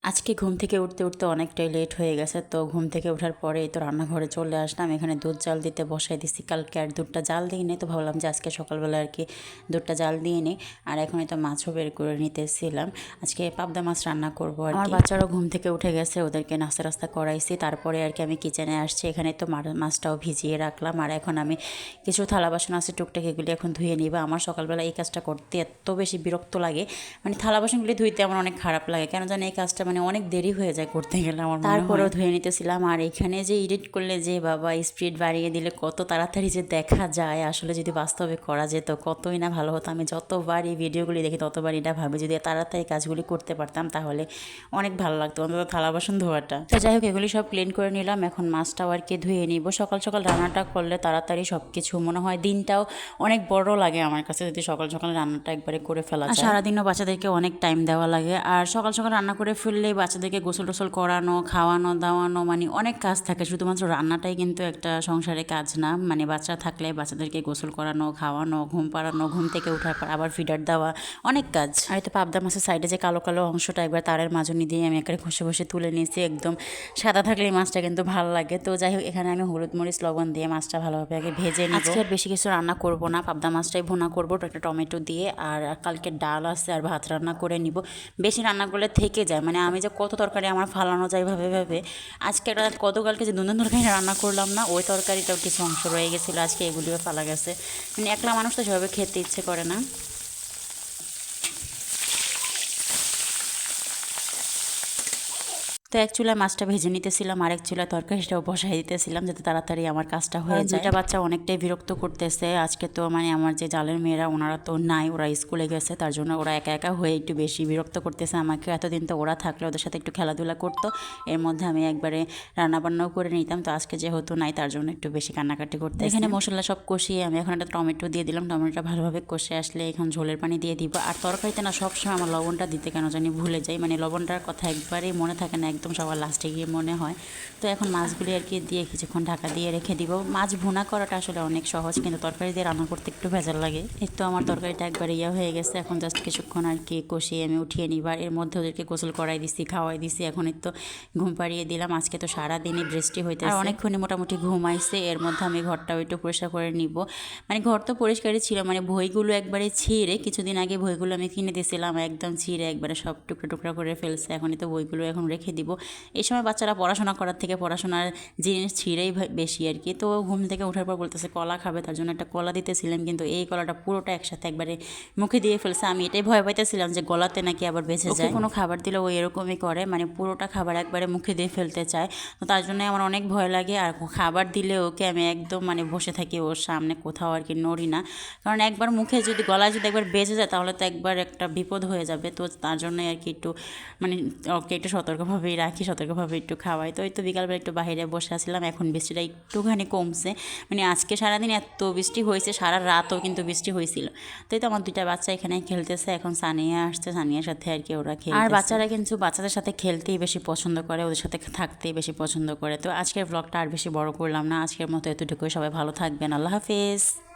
আজকে ঘুম থেকে উঠতে উঠতে অনেকটাই লেট হয়ে গেছে, তো ঘুম থেকে ওঠার পরে তো রান্নাঘরে চলে আসলাম। এখানে দুধ জাল দিতে বসাই দিছি, কালকে আর দুধটা জাল দিই নি, তো ভাবলাম যে আজকে সকালবেলা আর কি দুধটা জাল দিয়ে নিই। আর এখন তো মাছও বের করে নিতেছিলাম, আজকে পাবদা মাছ রান্না করবো। আর আমার বাচ্চারাও ঘুম থেকে উঠে গেছে, ওদেরকে নাস্তা রাস্তা করাইছি, তারপরে আর কি আমি কিচেনে আসছি। এখানে তো মাছটাও ভিজিয়ে রাখলাম, আর এখন আমি কিছু থালা বাসন আছে টুকটাক, এগুলি এখন ধুয়ে নিবা। আমার সকালবেলা এই কাজটা করতে এত বেশি বিরক্ত লাগে, মানে থালা বাসনগুলি ধুইতে আমার অনেক খারাপ লাগে, কেন জানি এই কাজটা মানে অনেক দেরি হয়ে যায় করতে গেলে আমার। তারপরেও ধুয়ে নিতেছিলাম। আর এখানে যে এডিট করলে যে বাবা স্পিড বাড়িয়ে দিলে কত তাড়াতাড়ি যে দেখা যায়, আসলে যদি বাস্তবে করা যেত কতই না ভালো হতো। আমি যতবার এই ভিডিওগুলি দেখি ততবার এটা ভাবি যদি তাড়াতাড়ি কাজগুলি করতে পারতাম তাহলে অনেক ভালো লাগতো, অন্তত থালা বাসন ধোয়াটা। তো যাই হোক, এগুলি সব ক্লিন করে নিলাম, এখন মাছটাও আর কি ধুয়ে নিব। সকাল সকাল রান্নাটা করলে তাড়াতাড়ি সব কিছু মনে হয় দিনটাও অনেক বড় লাগে আমার কাছে, যদি সকাল সকাল রান্নাটা একবারে করে ফেলা যায়। সারাদিনও বাচ্চাদেরকে অনেক টাইম দেওয়া লাগে, আর সকাল সকাল রান্না করে ফেললে বাচ্চাদেরকে গোসল টোসল করানো, খাওয়ানো দাওয়ানো, মানে অনেক কাজ থাকে। শুধুমাত্র রান্নাটাই কিন্তু একটা সংসারে কাজ না, মানে বাচ্চা থাকলে বাচ্চাদেরকে গোসল করানো, খাওয়ানো, ঘুম পাড়ানো, ঘুম থেকে ওঠার পর আবার ফিডার দেওয়া, অনেক কাজ। আর তো পাবদা মাছের সাইডে যে কালো কালো অংশটা একবার তারের মাজনি দিয়ে আমি একবারে ঘষে ঘষে তুলে নিয়েছি, একদম সাদা থাকলে এই মাছটা কিন্তু ভালো লাগে। তো যাই হোক, এখানে আমি হলুদ মরিচ লবণ দিয়ে মাছটা ভালোভাবে আগে ভেজে নিব। আজকে আর বেশি কিছু রান্না করব না, পাবদা মাছটাই ভুনা করবো একটা টমেটো দিয়ে, আর কালকে ডাল আছে আর ভাত রান্না করে নিব। বেশি রান্না করলে থেকে যায়, মানে আমি যে কত তরকারি আমার ফালানো যায় ভাবে আজকে একটা গতকালকে যে দুজন তরকারি রান্না করলাম না, ওই তরকারিটাও কিছু অংশ রয়ে গেছিলো, আজকে এগুলিও ফালা গেছে। মানে একলা মানুষ তো সেভাবে খেতে ইচ্ছে করে না। তো এক চুলায় মাছটা ভেজে নিতেছিলাম, আর এক চুলায় তরকারিটাও বসাই দিতেছিলাম যাতে তাড়াতাড়ি আমার কাজটা হয়ে যায়। দুইটা বাচ্চা অনেকটাই বিরক্ত করতেছে আজকে, তো মানে আমার যে জালের মেয়েরা ওনারা তো নাই, ওরা স্কুলে গেছে, তার জন্য ওরা একা একা হয়ে একটু বেশি বিরক্ত করতেছে আমাকে। এতদিন তো ওরা থাকলে ওদের সাথে একটু খেলাধুলা করতো, এর মধ্যে আমি একবারে রান্নাবান্নাও করে নিতাম, তো আজকে যেহেতু নাই তার জন্য একটু বেশি কান্নাকাটি করতে। এখানে মশলা সব কষিয়ে আমি এখন একটা টমেটো দিয়ে দিলাম, টমেটোটা ভালোভাবে কষে আসলে এখন ঝোলের পানি দিয়ে দিব। আর তরকারিতে না সবসময় আমার লবণটা দিতে কেন জানি ভুলে যাই, মানে লবণটার কথা একবারেই মনে থাকে না, একদম সবার লাস্টে গিয়ে মনে হয়। তো এখন মাছগুলি আর কি দিয়ে কিছুক্ষণ ঢাকা দিয়ে রেখে দিব। মাছ ভুনা করাটা আসলে অনেক সহজ, কিন্তু তরকারি দিয়ে রান্না করতে একটু ভেজাল লাগে। এই তো আমার তরকারিটা একবার হয়ে গেছে, এখন জাস্ট কিছুক্ষণ আর কি কষিয়ে আমি উঠিয়ে নিবার। এর মধ্যে ওদেরকে গোসল করাই দিছি, খাওয়াই দিছি, এখন তো ঘুম পাড়িয়ে দিলাম। আজকে তো সারাদিনই বৃষ্টি হইতে আর অনেকক্ষণই মোটামুটি ঘুমাইছে। এর মধ্যে আমি ঘরটাও একটু পরিষ্কার করে নিব, মানে ঘর তো পরিষ্কারই ছিল, মানে বইগুলো একবারে ছিঁড়ে, কিছুদিন আগে বইগুলো আমি কিনে দিয়েছিলাম, একদম ছিঁড়ে একবারে সব টুকরা টুকরা করে ফেলছে। এখন তো বইগুলো এখন রেখে দিব। এই সময় বাচ্চারা পড়াশোনা করার থেকে পড়াশোনার জিনিস ছিঁড়েই বেশি আর কি। তো ঘুম থেকে ওঠার পর বলতেছে কলা খাবে, তার জন্য একটা কলা দিতেছিলাম, কিন্তু এই কলাটা পুরোটা একসাথে একবারে মুখে দিয়ে ফেলছে। আমি এটাই ভয় পাইতেছিলাম যে গলাতে নাকি আবার বেঁচে যায়। কোনো খাবার দিলে ও এরকমই করে, মানে পুরোটা খাবার একবারে মুখে দিয়ে ফেলতে চায়, তো তার জন্য আমার অনেক ভয় লাগে। আর খাবার দিলে ওকে আমি একদম মানে বসে থাকি ওর সামনে, কোথাও আর কি নড়ি না, কারণ একবার মুখে যদি গলায় যদি একবার বেঁচে যায় তাহলে তো একবার একটা বিপদ হয়ে যাবে। তো তার জন্যই আর কি একটু মানে ওকে একটু সতর্কভাবেই রাখি, সতর্কভাবে একটু খাওয়াই। তো এই তো বিকালবেলা একটু বাইরে বসে আসছিলাম, এখন বৃষ্টিটা একটুখানি কমছে, মানে আজকে সারাদিন এত বৃষ্টি হয়েছে, সারা রাতও কিন্তু বৃষ্টি হয়েছিল। তো এই তো আমার দুইটা বাচ্চা এখানে খেলতেছে, এখন সানিয়া আসছে, সানিয়ার সাথে আর কি ওরা খেলে। আর বাচ্চারা কিন্তু বাচ্চাদের সাথে খেলতেই বেশি পছন্দ করে, ওদের সাথে থাকতেই বেশি পছন্দ করে। তো আজকের ব্লগটা আর বেশি বড় করলাম না, আজকের মতো এতটুকুই। সবাই ভালো থাকবেন, আল্লাহ হাফেজ।